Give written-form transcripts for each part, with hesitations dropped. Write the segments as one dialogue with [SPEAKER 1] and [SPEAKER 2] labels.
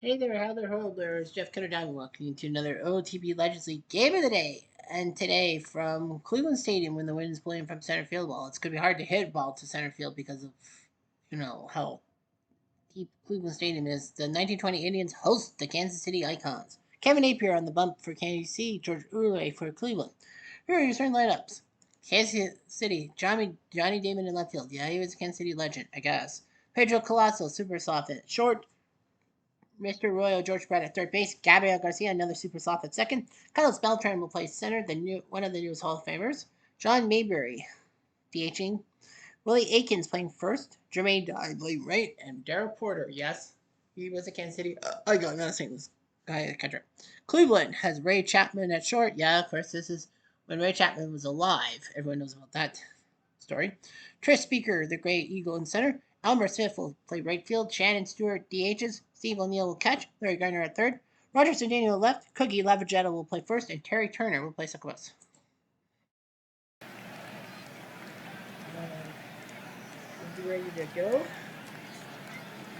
[SPEAKER 1] Hey there, how there, ho there. It's Jeff Cutter Diamond. Welcome to another OTP Legends League Game of the Day. And today, from Cleveland Stadium, when the wind is blowing from center field, well, it's going to be hard to hit ball to center field because of, how deep Cleveland Stadium is. The 1920 Indians host the Kansas City Icons. Kevin Napier on the bump for KC, George Urley for Cleveland. Here are your starting lineups. Kansas City, Johnny Damon in left field. Yeah, he was a Kansas City legend, I guess. Pedro Colasso, super soft at short. Mr. Royal, George Brett at third base, Gabriel Garcia, another super soft at second. Carlos Beltran will play center, one of the newest Hall of Famers. John Mayberry, DHing. Willie Aikens playing first. Jermaine Dudley right, and Darrell Porter, yes, he was a Kansas City. I got another St. Louis guy catcher. Cleveland has Ray Chapman at short. Yeah, of course, this is when Ray Chapman was alive. Everyone knows about that story. Trish Speaker, the Great Eagle in center. Elmer Smith will play right field. Shannon Stewart DHs. Steve O'Neill will catch. Larry Gardner at third. Roger Cedeno left. Cookie Lavagetta will play first, and Terry Turner will play second base. Be ready to go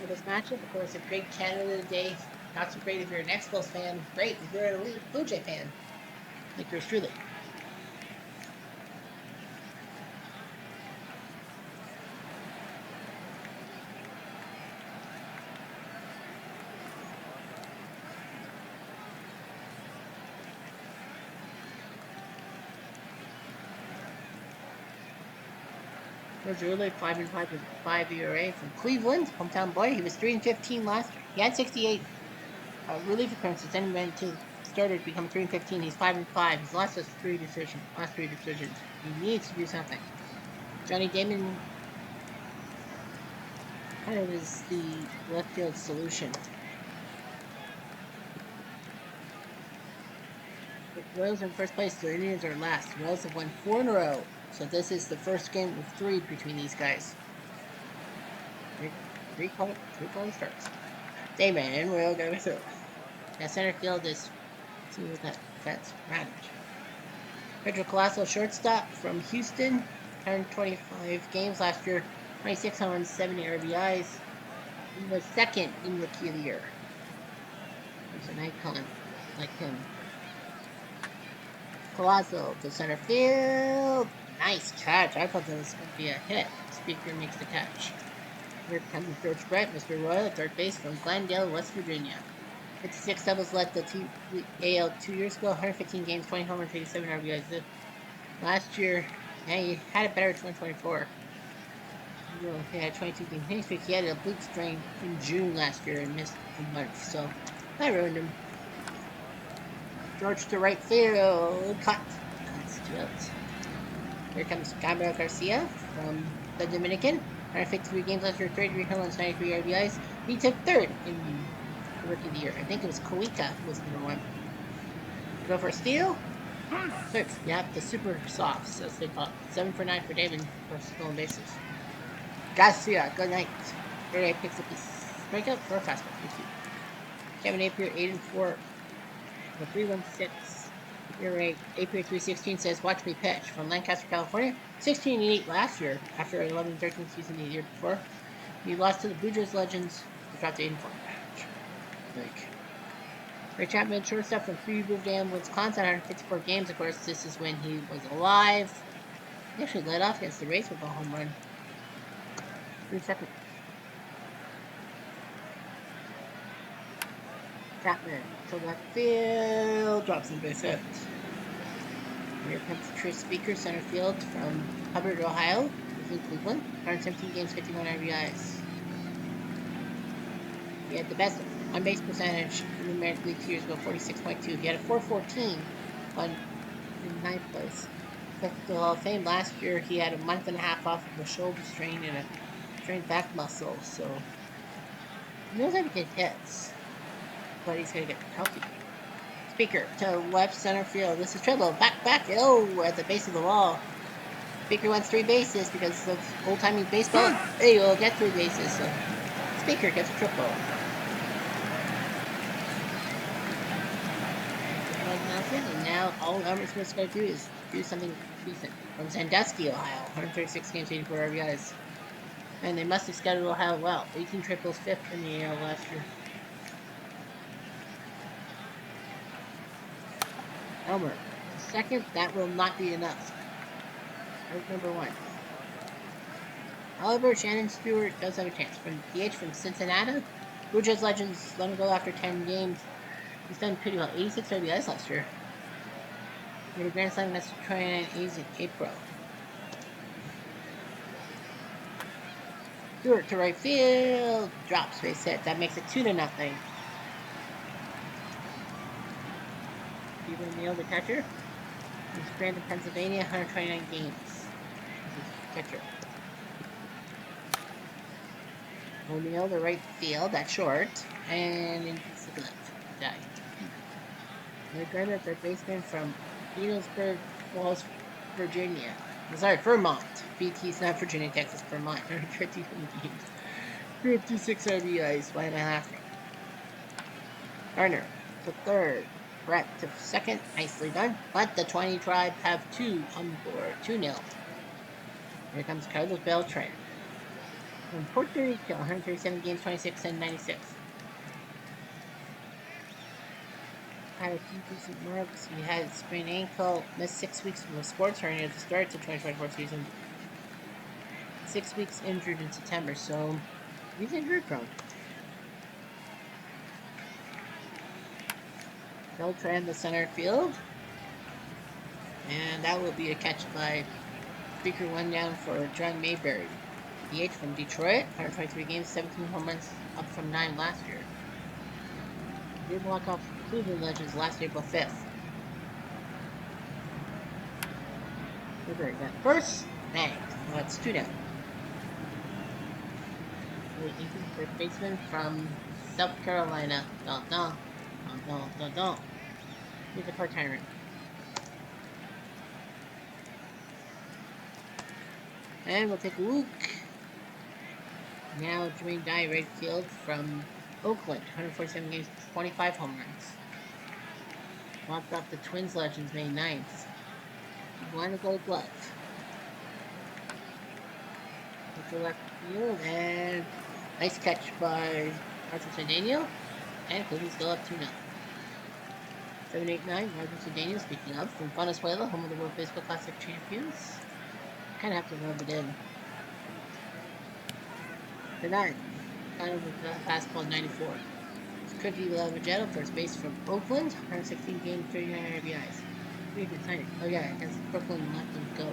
[SPEAKER 1] for this matchup. Of course, a great Canada Day. Not so great if you're an Expos fan. Great if you're a Blue Jay fan, like yours truly. George Urley, 5-5 with 5 ERA from Cleveland, hometown boy. He was 3-15 last year. He had 68 relief occurrences. Then he went to starter to become 3-15. He's 5-5. He's lost his last three decisions. He needs to do something. Johnny Damon kind of is the left field solution. The Royals are in first place. The Indians are last. The Royals have won 4 in a row. So this is the first game of 3 between these guys. Three color starts. Damon will go through. Now center field is, let's see what that's Radich. Pedro Colasso, shortstop from Houston, turned 25 games last year, 26 home 70 RBIs. He was second in Rookie of the Year. There's an icon like him. Colasso to center field. Nice catch. I thought that was going to be a hit. Speaker makes the catch. Here comes George Brett, Mr. Royal, third base from Glendale, West Virginia. 56 doubles led the AL 2 years ago, 115 games, 20 homers, 87 RBIs. Last year, he had it better in 2024. He had 22 games. He had a bleep strain in June last year and missed a month, so that ruined him. George to right field, cut. That's 2 outs. Here comes Gabriel Garcia from the Dominican. 153 games last year, 33 home runs, 93 RBIs. He took third in the Rookie of the Year. I think it was Kuika who was number 1. Go for a steal. Third. Yep, the super softs, as they call it. 7 for 9 for David for stolen bases. Garcia, good night. Here picks up his strikeout for a fastball. Kevin Napier, 8-4 for 316. ERA, April 316 says, watch me pitch. From Lancaster, California. 16-8 last year after an 11-13 season the year before. He lost to the Blue Jays Legends. He dropped to 8-4. Ray Chapman, shortstop from Freeburg Dam, Wisconsin, 154 games. Of course, this is when he was alive. He actually led off against the Rays with a home run. 3 seconds. Chapman to left field, drops in base hit. Here comes Trish Speaker, center field from Hubbard, Ohio. He's in Cleveland. 117 games, 51 RBIs. He had the best on-base percentage in the American League 2 years ago, 46.2. He had a 414 in 9th place. Took the Hall of Fame last year. He had a month and a half off of a shoulder strain and a strained back muscle, so he knows how to get hits, but he's going to get healthy. Speaker to left center field. This is Treadwell. Back. Oh, at the base of the wall. Speaker wants 3 bases because of old-timey baseball. He will get 3 bases, so Speaker gets a triple. And now all Elmer Smith's going to do is do something decent. From Sandusky, Ohio. 136 games, 84 RBIs. And they must have scouted Ohio well. 18 triples, 5th in the AL last year. Elmer. The second, that will not be enough. Out number 1. However, Shannon Stewart does have a chance. From DH from Cincinnati, Blue Jays Legends let him go after 10 games. He's done pretty well. 86 RBIs last year. He had a grand slam against Detroit in April. Stewart to right field. Drops base hit. That makes it 2-0. Stephen O'Neill, the catcher. He's Brandon, Pennsylvania, 129 games. This is catcher. O'Neill, the right field, that's short. And into the left. Died. Mike Granite, third baseman from Eaglesburg Falls, Virginia. Sorry, Vermont. BT's not Virginia, Texas, Vermont. 150 games. 56 RBIs. Why am I laughing? Garner to third. Brett to second. Nicely done. But the 20 Tribe have 2 on board. 2-0. Here comes Carlos Beltran. From Puerto Rico, 137 games, 26 and 96. Had a few decent marks. He had a sprained ankle, missed 6 weeks from a sports hernia to start the 2024 season. 6 weeks injured in September, so he's injured prone. Beltran, the center field. And that will be a catch by Speaker 1 down for John Mayberry. DH from Detroit, 123 games, 17 home runs, up from 9 last year. He did walk off Cleveland Legends last April 5th. Mayberry got first. Bang. Well, it's 2-0. The third baseman from South Carolina. Don't. He's a part-timer. And we'll take a look. Now Jermaine Dye, right field from Oakland, 147 games, 25 home runs. Walked off the Twins Legends May 9th. One to Gold Glove. To left field, and nice catch by Arthur Daniel. And Cleveland's still up 2-0. 789, Arthur Daniel, speaking of, from Venezuela, home of the World Baseball Classic champions. Kind of have to rub it in. The 9, kind of with the fastball 94. It's Cookie Lavagetto, first base from Oakland, 116 games, 39 RBIs. Pretty good signing. Oh yeah, against Brooklyn, let them go.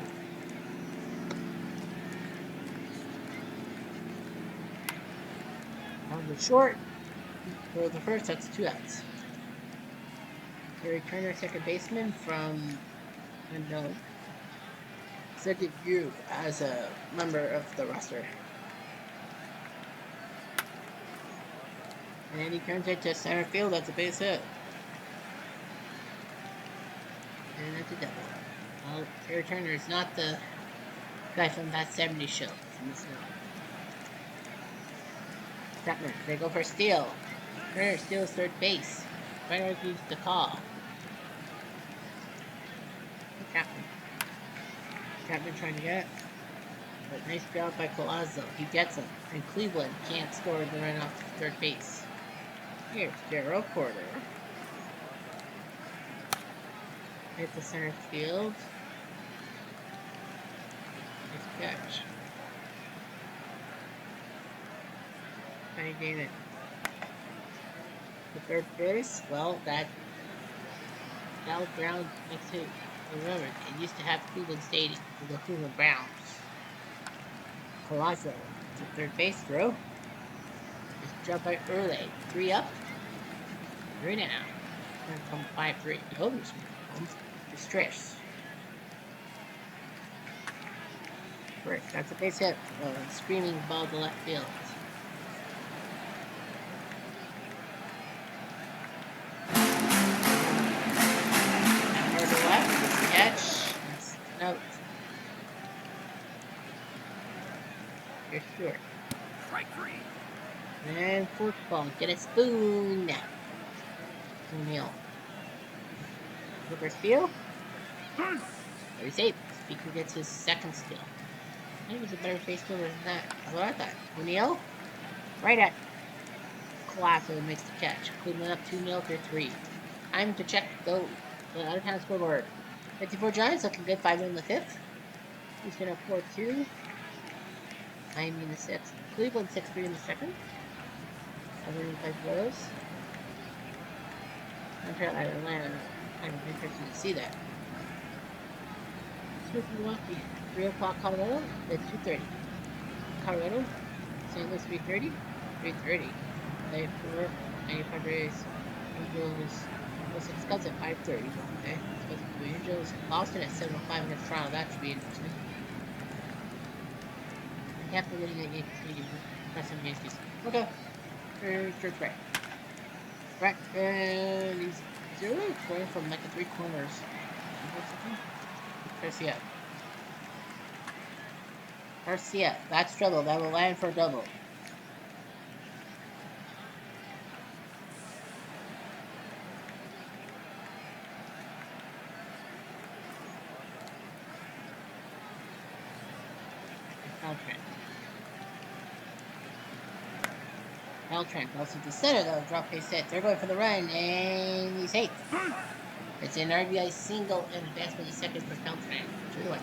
[SPEAKER 1] On the short, for the first, that's 2 outs. Gary Turner, second baseman from unknown. Second group as a member of the roster. And he turns it to center field. That's a base hit. And that's a double. Well, Gary Turner is not the guy from that 70s show from the snow. Chapman, they go for steal. Turner steals third base. Right argues the call. Chapman trying to get it. But nice job by Collazo. He gets him. And Cleveland can't score the run off third base. Here's Gerald Porter. Hit the center field. Nice catch. Trying to gain it. The third base, well, that ground makes it. Remember, it used to have Cleveland Stadium for the Cleveland Browns. Collazo to third base throw. Just jump out early. 3 up. 3 down. And from 5-3. The Holders to Strish. Right, that's a base hit. Screaming ball to left field. Catch. Note. You're short.
[SPEAKER 2] Strike 3.
[SPEAKER 1] And football. Get a spoon. O'Neill. Flipper steal. Very safe. Speaker gets his second steal. I think he's a better face stealer than that. That's what I thought. O'Neill. Right at Collazo makes the catch. Cleveland up 2-0 for 3. Time to check those. So out of town scoreboard. 54 Giants looking good, 5 in the 5th. Houston up 4-2. Miami in the 6th. Cleveland 6-3 in the 2nd. Everyone plays Royals. Montreal at Atlanta. Kind of interesting to see that. Smith Milwaukee. 3 o'clock Colorado. It's 2:30. Colorado. St. Louis 3:30. 3:30. They 4. 95 Rays. Angels. Los Cubs at 5:30. Okay. Supposed to be Angels. Boston at 7:05 against Toronto. That should be interesting. Half the winning at Yankee Stadium. That's some Yankees. Okay. Here's George Brett. Brett, and he's really going from like the 3 corners. Garcia. That's trouble. That will land for a double. Beltran goes to the center though. Drop base hit. They're going for the run, and he's safe. It's an RBI single and advancement to second for Beltran. 2-1.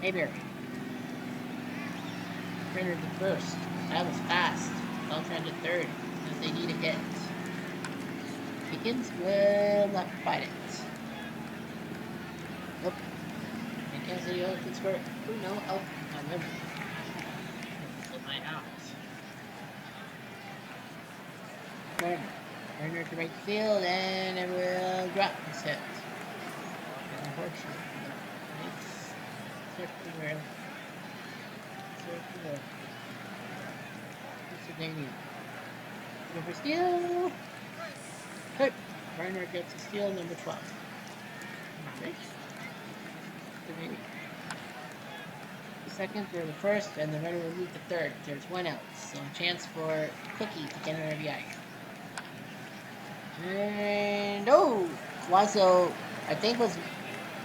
[SPEAKER 1] Mayberry. Printer to first. That was fast. Beltran to third, because they need a hit. Pickens will not provide it. Nope. And Kansas City can score it. Ooh, no help. I remember. My house. Turner to right field, and it will drop this hit. Unfortunately. Nice. Circular. Pennsylvania. Go for steal. Good. Turner gets a steal, number 12. Nice. Pennsylvania. Second or the first, and the runner will move to third. There's 1 out, so a chance for Cookie to get an RBI. And Wazo, I think was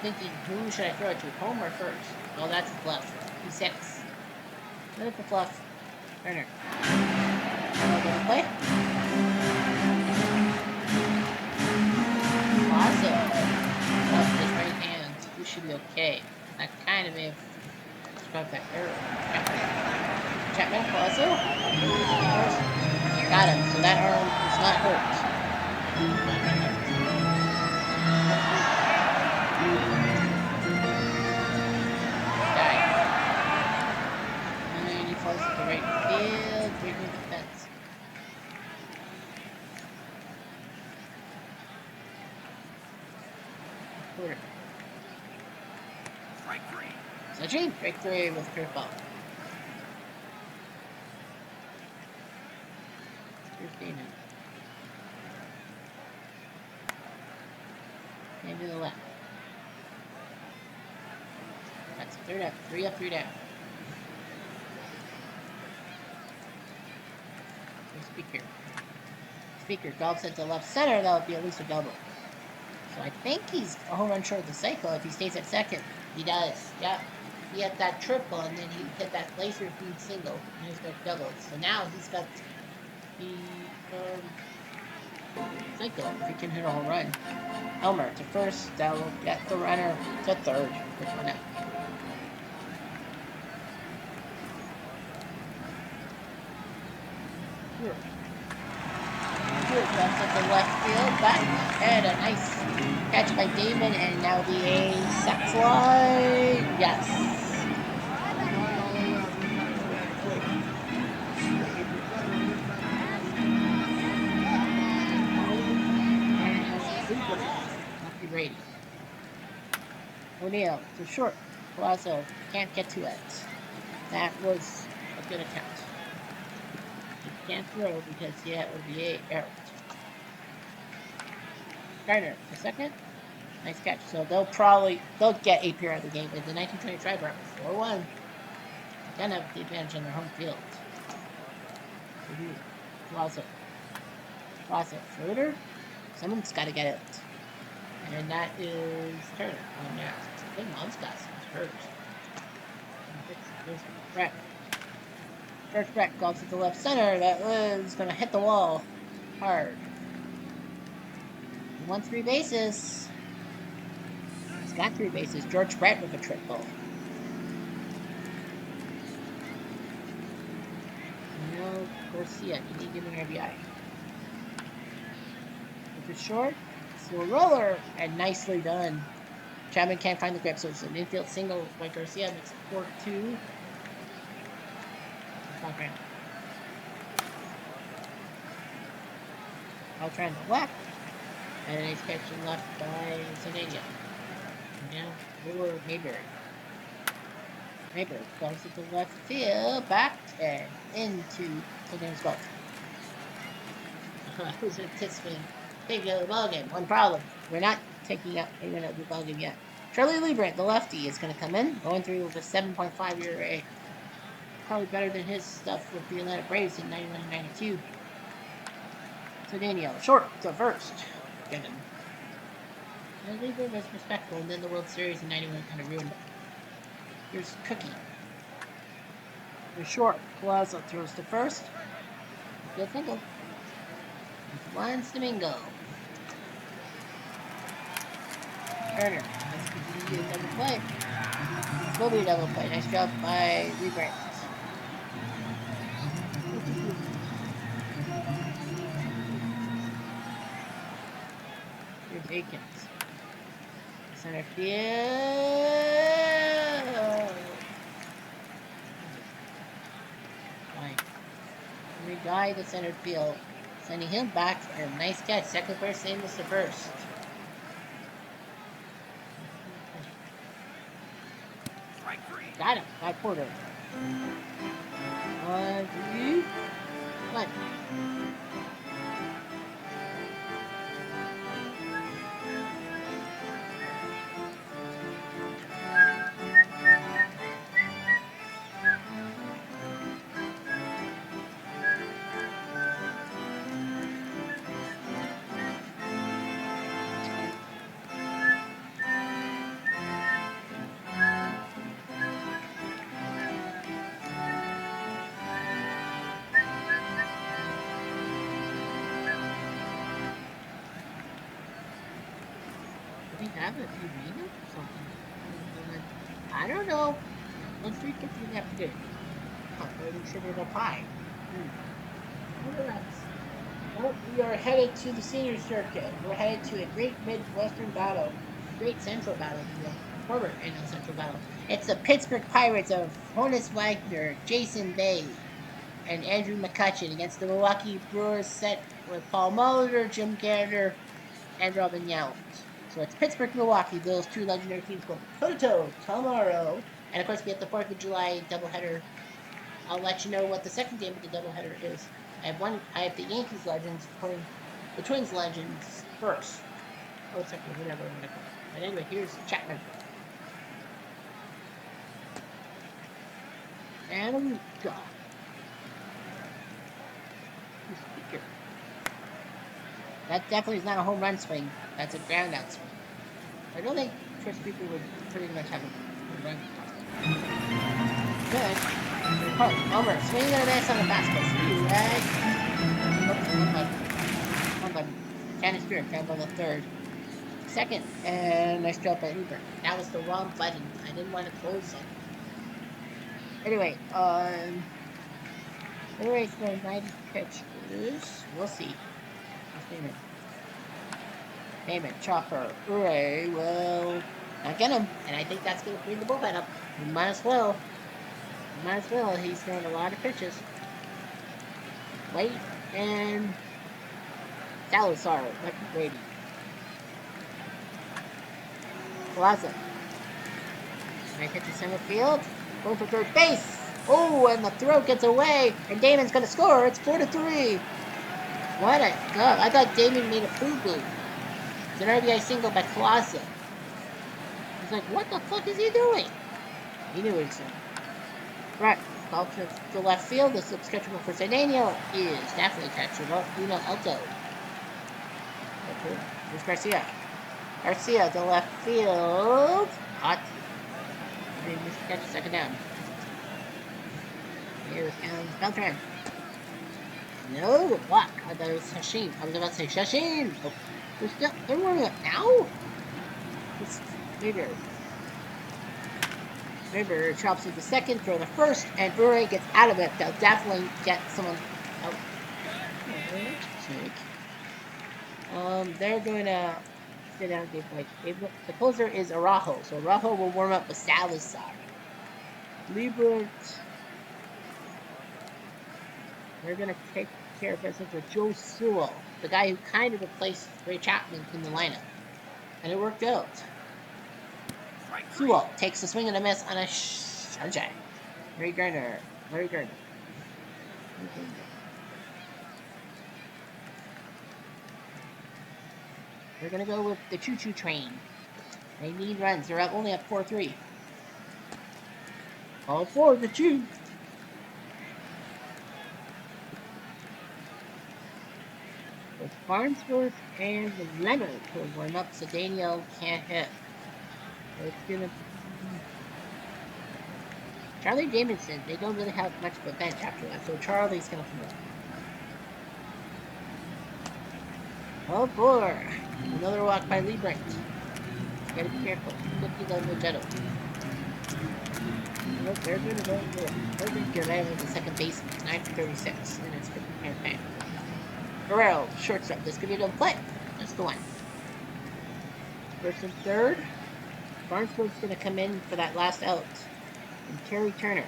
[SPEAKER 1] thinking, who should I throw it to, home or first? Oh, that's a fluff. He's 6. Look at the fluff. Turner. Play. Wazo. Off his right hand. He should be okay. That kind of may have got that error. Chapman also. Got him, so that arm is not hurt. Died. And he falls to the right field, breaking the fence. Quarter. Strike 3. Strike 3 with curveball. 15. And to the left. That's 3 up, 3 up, 3 down. Speaker golfs at the left center, that would be at least a double. So I think he's a home run short of the cycle if he stays at second. He does, yeah. He had that triple, and then he hit that laser feed single, and he's got doubles. So now he's got the cycle, if he can hit a home run. Elmer to first, that will get the runner to third with 1 out. Left at the left field, back, and a nice catch by Damon, and now the sack fly. Yes. Lucky Brady. O'Neal to short. Palazzo can't get to it. That was a good attempt. He can't throw because that would be an error. Gardner to second. Nice catch. So they'll get a pair of the game. With the 1920 Tri-Bar 4-1. Gonna have the advantage on their home field. Plaza. Schroeder. Someone's got to get it. And that is Turner. Oh, yeah. I think Monscas is hurt. Brett. First Brett golfs at the left center. That was going to hit the wall hard. He won 3 bases. He's got 3 bases. George Brett with a triple. No, Garcia, can you give me an RBI? If it's short, slow roller, and nicely done. Chapman can't find the grip, so it's an infield single by Garcia. Makes it 4-2. Beltran. Beltran to left. And a nice catch in left by Zanadia. Now, over Mayberry. Mayberry goes to the left field, back, and into Zanadia's glove. Who's in tit swing? Take the ball game. One problem. We're not taking up the ball game yet. Charlie Liebrandt, the lefty, is going to come in, going through with a 7.5 ERA. Probably better than his stuff with the Atlanta Braves in 91 and 92. So Daniel, short to first. Get him. And Liebrandt was respectful, and then the World Series in 91 kind of ruined it. Here's Cookie. Here's short. Plaza throws to first. Good single. Juan Domingo. Turner. That's going to be a double play. It's going to be a double play. Nice job by Liebrandt. Here's Aikens. Center field. Fine. We guy the center field. Sending him back, and nice catch. Second first, same as the first. Got him. By Porter. 1, 2, 1. Have a few minutes or something. I don't know. What's 350 have to do? I'm sugar the pie. Well, we are headed to the senior circuit. We're headed to a great Midwestern battle. Great Central battle, former NL Central battle. It's the Pittsburgh Pirates of Honus Wagner, Jason Bay, and Andrew McCutcheon against the Milwaukee Brewers set with Paul Molitor, Jim Gardner, and Robin Yount. So it's Pittsburgh, Milwaukee. Those two legendary teams go toe-to-toe tomorrow. And of course, we have the 4th of July doubleheader. I'll let you know what the second game of the doubleheader is. I have the Yankees legends playing the Twins legends first. Oh, second, whatever I'm gonna call it. But anyway, here's Chapman. And go. That definitely is not a home run swing. That's a ground out swing. I don't think first people would pretty much have a home run. Good. Homer, swinging and a miss on the fastball. See you, right? One button. Cannon Spirit, found on the third. Second, and nice job by Uber. That was the wrong button. I didn't want to close it. Anyway, anyways, the 90 pitches. We'll see. Payment, Chopper, Ure will not get him, and I think that's going to clean the bullpen up. We might as well. He's throwing a lot of pitches. Wait, and Salazar, Lucky Brady. Plaza. Nice hit to center field. Going for third base. Oh, and the throw gets away, and Damon's going to score. It's 4-3. What a god. I thought Damon made a poo-boo. It's an RBI single by Plaza. He's like, what the fuck is he doing? He knew what he was doing. Right. Ball to the left field. The subscription for Daniel is definitely catchable. Uno Alto. Here's Garcia. Garcia to left field. Hot. He missed the catch, second down. Here comes Beltran. No, block. I thought it was Shashin. I was about to say Shashin. Oh. They're warming up now? It's Mayberry chops with the second, throw the first, and Brewery gets out of it. They'll definitely get someone out. They're going to sit down and play. The closer is Arajo, so Arajo will warm up with Salazar. Liebert, they're going to take care of business with Joe Sewell, the guy who kind of replaced Ray Chapman in the lineup. And it worked out. Sewell takes a swing and a miss on a sunshine. Larry Gardner. They're going to go with the choo-choo train. They need runs. They're only at 4-3. All four, the choo. With Farnsworth and Leonard will warm up, so Daniel can't hit. So it's going to be Charlie Jamison. They don't really have much of a bench after that, so Charlie's going to come up. 4. Another walk by Lee Brent. Gotta be careful. Could be the Magetto. Nope, they're going to go for it. Urban Guerrero is the second baseman. 9-36. And it's 50 campaign. Guerrero, shortstop. This could be a double play. Let's go on. First and third. Barnesburg's going to come in for that last out. And Terry Turner.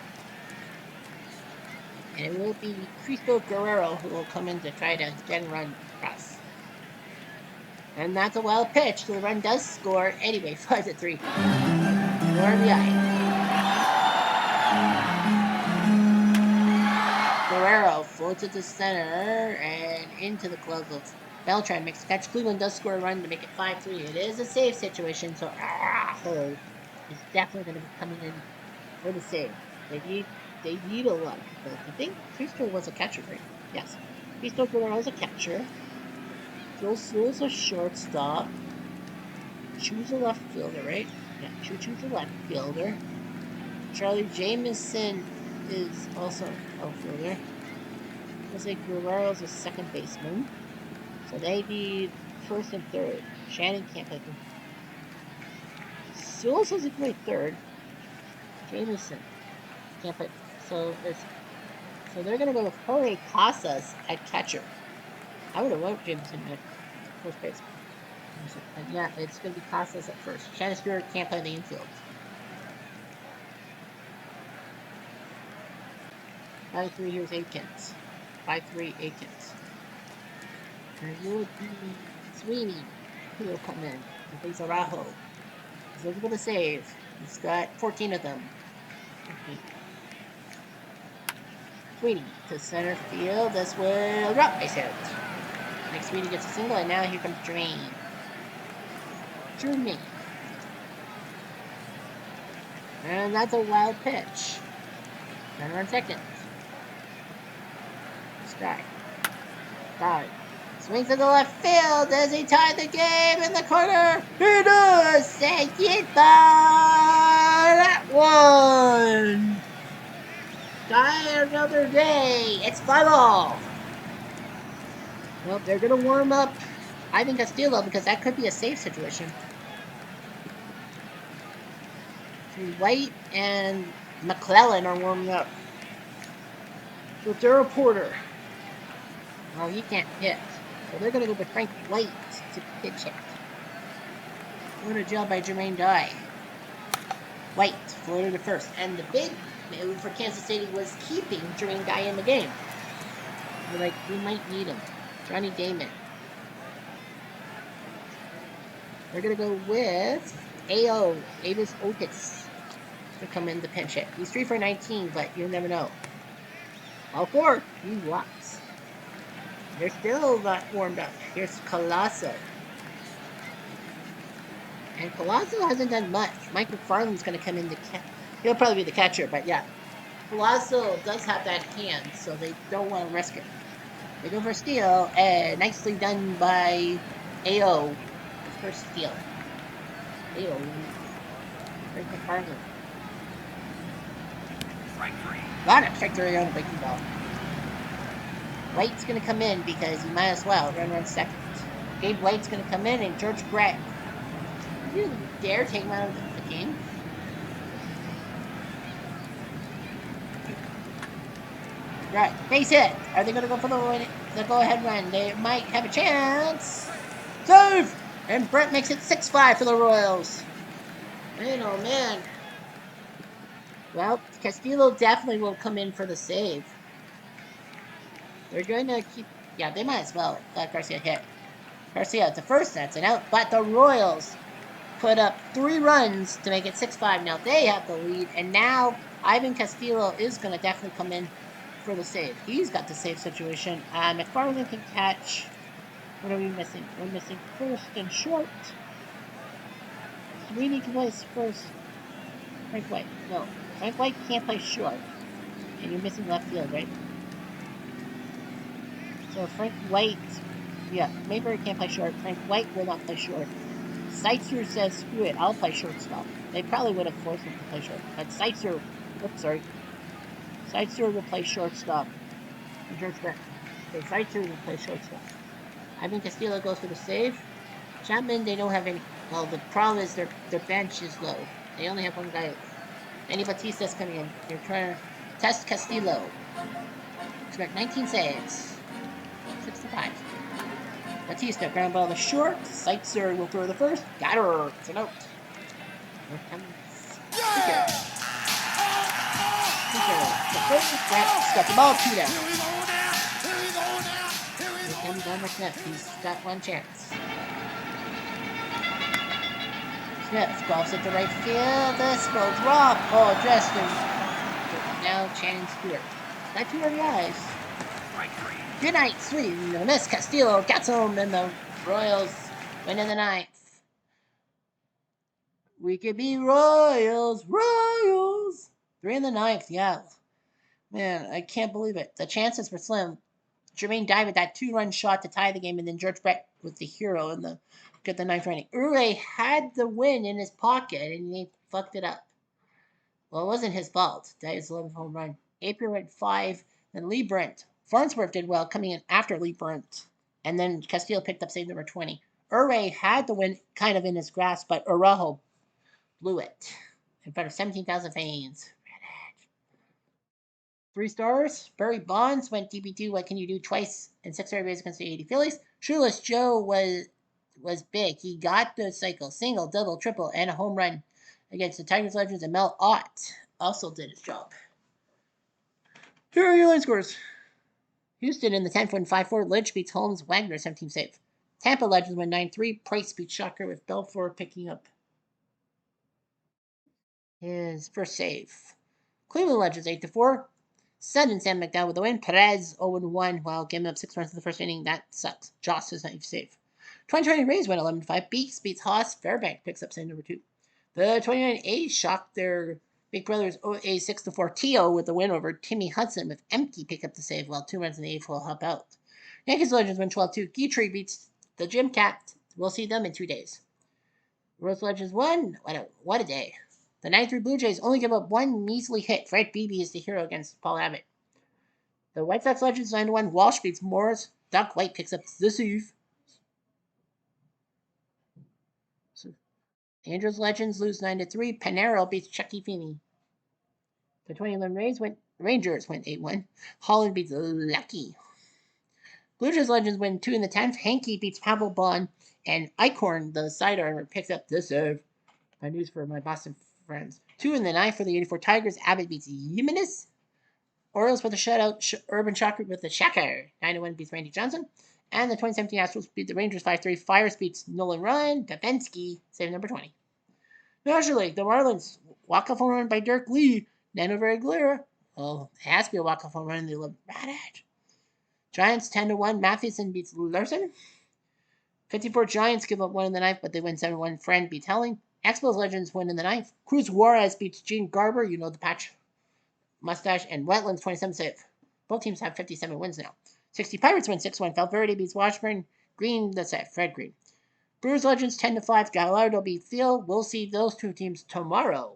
[SPEAKER 1] And it will be Cristo Guerrero who will come in to try to get a run across. And that's a wild pitch. So the run does score anyway. 5-3. RBI. Guerrero floats it to center and into the glove of Beltran. Makes the catch. Cleveland does score a run to make it 5-3. It is a save situation, so Arajo is definitely going to be coming in for the save. They need a lot. But I think Cristo was a catcher, right? Yes. Cristo Guerrero is a catcher. Joe Sewell's a shortstop. Choose a left fielder, right? Yeah, choose a left fielder. Charlie Jamison is also an outfielder. Jose Guerrero's a second baseman. So they need first and third. Shannon can't play. Sewell's is a great third. Jamison can't play. So they're gonna go with Jorge Casas at catcher. I would have loved Jameson at first base. And yeah, it's going to be Casas at first. Shannon Stewart can't play the infield. 5-3, here's Aikens. 5-3, Aikens. And it will be Sweeney who will come in. And plays Arajo. He's looking for the save. He's got 14 of them. Sweeney to center field. This will drop base hit. Next Sweeney gets a single, and now here comes Jermaine. And that's a wild pitch. Runner on second. Strike. Dive. Swings to the left field as he tied the game in the corner. He does! Say goodbye! That one! Die another day. It's 5-all. Well, they're going to warm up Ivan Castillo because that could be a safe situation. So White and McClellan are warming up. So Daryl Porter. Well, he can't hit. So they're going to go with Frank White to pitch hit. What a job by Jermaine Dye. White floated to first. And the big move for Kansas City was keeping Jermaine Dye in the game. They're like, we might need him. Johnny Damon. We're going to go with A.O. Avis Otis to come in the pinch hit. He's 3 for 19, but you'll never know. All 4, he walks. They're still not warmed up. Here's Colasso. And Colasso hasn't done much. Mike McFarland's going to come in to catch. He'll probably be the catcher, but yeah. Colasso does have that hand, so they don't want to risk it. They go for a steal, and nicely done by A.O. His first steal. A.O. Frank McFarland. Got it. Strike 3 on a breaking ball. White's going to come in because he might as well run second. Gabe White's going to come in, and George Brett. You dare take him out of the game? Right, base hit. Are they going to go for the go-ahead run? They might have a chance. Save! And Brett makes it 6-5 for the Royals. Man, oh man. Well, Castillo definitely will come in for the save. They're going to keep... Yeah, they might as well let Garcia hit. Garcia, the first, that's an out. But the Royals put up 3 runs to make it 6-5. Now they have the lead, and now Ivan Castillo is going to definitely come in for the save. He's got the save situation. McFarland can catch. What are we missing? We're missing first and short. Sweeney can play first. Frank White. No. Frank White can't play short. And you're missing left field, right? So Frank White... Yeah, Mayberry can't play short. Frank White will not play short. Seitzer says, screw it, I'll play shortstop. They probably would have forced him to play short. But Seitzer... Oops, sorry. Seitzer will play shortstop. And George Brett. So Seitzer will play shortstop. Ivan Castillo goes for the save. Chapman, they don't have any... Well, the problem is their bench is low. They only have one guy. Danny Batista's coming in. They're trying to test Castillo. Expect 19 saves. 65. Batista, ground ball to short. Seitzer will throw the first. Got her. It's an out. Here comes Seeker. The first Brett got the ball 2 down. Here comes Gunnar Smith. He's got one chance. Smith golfs it to right field. This will drop. Oh, Justin. Now Channing Stewart. Got 2 RBIs. Good night, sweet. Miss Castillo gets home, and the Royals win in the 9th. We could be Royals. 3 in the 9th, yeah. Man, I can't believe it. The chances were slim. Jermaine died with that 2-run shot to tie the game, and then George Brett was the hero in get the 9th inning. Ure had the win in his pocket, and he fucked it up. Well, it wasn't his fault. That was 11th home run. Apier went 5, then Lee Brent. Farnsworth did well, coming in after Lee Brent. And then Castillo picked up save number 20. Ure had the win kind of in his grasp, but Araujo blew it in front of 17,000 fans. 3 stars. Barry Bonds went DB2. What can you do twice in 6 RBIs against the 80 Phillies? Shoeless Joe was big. He got the cycle, single, double, triple, and a home run against the Tigers Legends, and Mel Ott also did his job. Here are your line scores. Houston in the 10th win 5-4. Lynch beats Holmes. Wagner 17 save. Tampa Legends win 9-3. Price beats Shocker with Belfour picking up his first save. Cleveland Legends 8-4. Sudden Sam McDowell with the win. Perez 0-1 while giving up 6 runs in the first inning. That sucks. Joss is 9 save. 2020 Rays win 11-5. Beeks beats Haas. Fairbank picks up save number 2. The 29 A's shocked their Big Brothers OA 6-4. Tio with the win over Timmy Hudson with Empty pick up the save while 2 runs in the 8th will help out. Yankees Legends win 12-2. Guitry beats the Gym Cat. We'll see them in 2 days. Rose Legends won. What a day. The 9-3 Blue Jays only give up 1 measly hit. Fred Beebe is the hero against Paul Abbott. The White Sox Legends 9-1. Walsh beats Morris. Doc White picks up the save. Angels Legends lose 9-3. Panero beats Chucky Feeney. The 2011 Rangers went 8-1. Holland beats Lucky. Blue Jays Legends win 2 in the 10th. Hankey beats Pablo Bon. And Eichhorn, the sidearmer, picks up the save. My news for my Boston friends. 2 in the 9th for the 84 Tigers. Abbott beats Jimenez. Orioles with a shutout. Urban Shocker with the Shacker. 9-1 beats Randy Johnson. And the 2017 Astros beat the Rangers 5-3. Fires beats Nolan Ryan. Babensky, save number 20. National League, the Marlins. Walk-off home run by Dirk Lee. Nano Aguilera. Oh, it has to be a walk-off home run in the 11th. Rad. Giants 10-1. Mathewson beats Larson. 54 Giants give up 1 in the 9th, but they win 7-1. Friend beats Helling. Expos Legends win in the 9th. Cruz Juarez beats Gene Garber. You know the patch. Mustache. And Wetlands 27 save. Both teams have 57 wins now. 60 Pirates win 6-1. Valverde beats Washburn. Green, that's it. Fred Green. Brewers Legends 10-5. Gallardo beat Phil. We'll see those 2 teams tomorrow.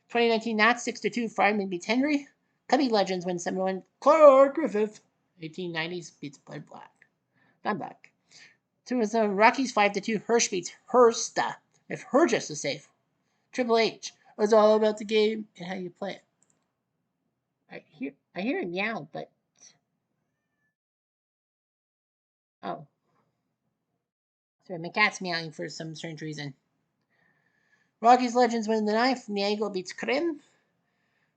[SPEAKER 1] 2019 Nats 6-2. Friedman beats Henry. Cubby Legends win 7-1. Clark Griffith. 1890s beats Bud Black. Dunback. So it's Rockies 5-2. Hirsch beats Hursta. If Hergest is safe. Triple H. It's all about the game and how you play it. I hear a meow, but oh, sorry, my cat's meowing for some strange reason. Rockies Legends win the ninth. Niagara beats Krim.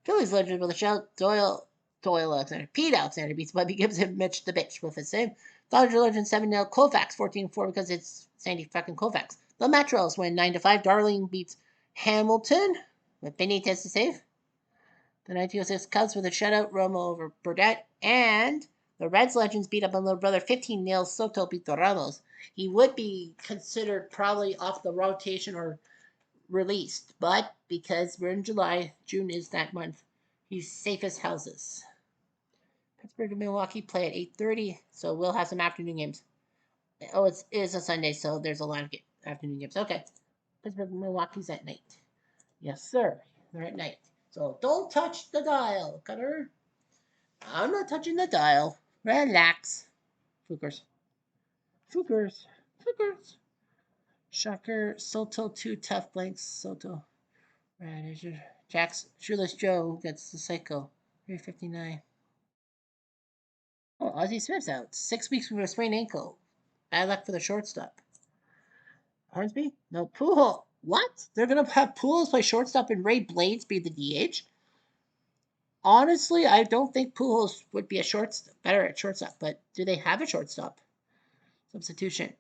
[SPEAKER 1] Phillies Legends with a shout. Doyle Alexander. Pete Alexander beats Bobby Gibbs and Mitch the Bitch with a save. Dodger Legends 7-0. Koufax 14-4 because it's Sandy fucking Koufax. The Metros win 9-5. Darling beats Hamilton with Benitez to save. The 1906 Cubs with a shutout. Romo over Burdett. And the Reds Legends beat up on little brother 15-0. Soto beat the Ramos. He would be considered probably off the rotation or released, but because we're in July, June is that month, he's safe as houses. Pittsburgh and Milwaukee play at 8:30, so we'll have some afternoon games. Oh, it is a Sunday, so there's a lot of afternoon games. Okay, Pittsburgh and Milwaukee's at night. Yes, sir. They're at night. So don't touch the dial, Cutter. I'm not touching the dial. Relax. Fookers. Fookers. Fookers. Shocker. Soto 2 tough blanks. Soto. Right, Jack's Shoeless Joe gets the psycho. 359. Oh, Ozzie Smith's out. 6 weeks with a sprained ankle. Bad luck for the shortstop. Hornsby? No, Pujols. What? They're going to have Pujols play shortstop and Ray Blades be the DH? Honestly, I don't think Pujols would be better at shortstop, but do they have a shortstop? Substitution.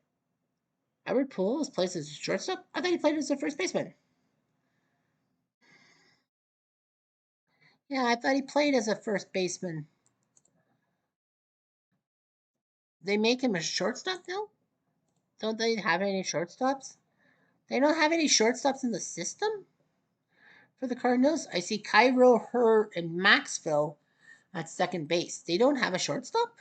[SPEAKER 1] Albert Pujols plays as a shortstop? I thought he played as a first baseman. Yeah, I thought he played as a first baseman. They make him a shortstop now? Don't they have any shortstops? They don't have any shortstops in the system for the Cardinals. I see Cairo, Herr, and Maxville at second base. They don't have a shortstop?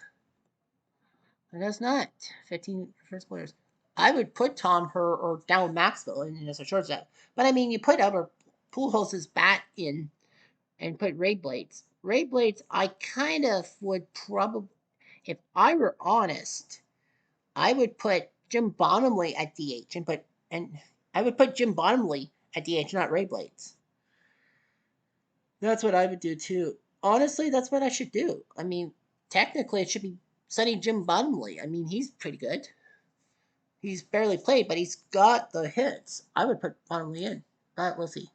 [SPEAKER 1] I guess not. 15 first players. I would put Tom Herr or Down Maxville in as a shortstop. But I mean, you put Albert Pujols' bat in and put Ray Blades. Ray Blades, I kind of would probably, if I were honest, I would put Jim Bottomley at DH and I would put Jim Bottomley at DH, not Ray Blades. That's what I would do too. Honestly, that's what I should do. I mean, technically, it should be Sonny Jim Bottomley. I mean, he's pretty good. He's barely played, but he's got the hits. I would put Bottomley in, but we'll see.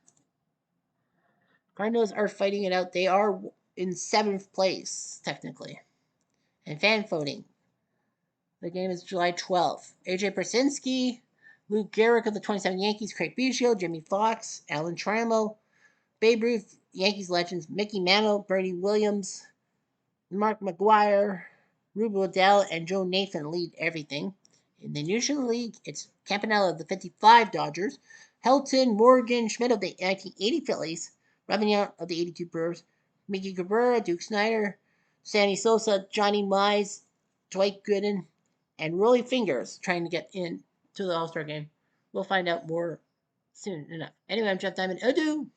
[SPEAKER 1] Cardinals are fighting it out. They are in 7th place, technically. And fan voting. The game is July 12th. AJ Persinski, Luke Gehrig of the 27 Yankees, Craig Biggio, Jimmy Fox, Alan Trammell, Babe Ruth, Yankees legends, Mickey Mantle, Bernie Williams, Mark McGuire, Rube Waddell, and Joe Nathan lead everything. In the National League, it's Campanella of the 55 Dodgers, Helton, Morgan, Schmidt of the 1980 Phillies, Ravignon of the 82 Brewers, Mickey Cabrera, Duke Snyder, Sammy Sosa, Johnny Mize, Dwight Gooden, and Rolly Fingers trying to get in to the All-Star game. We'll find out more soon enough. Anyway, I'm Jeff Diamond. Adieu.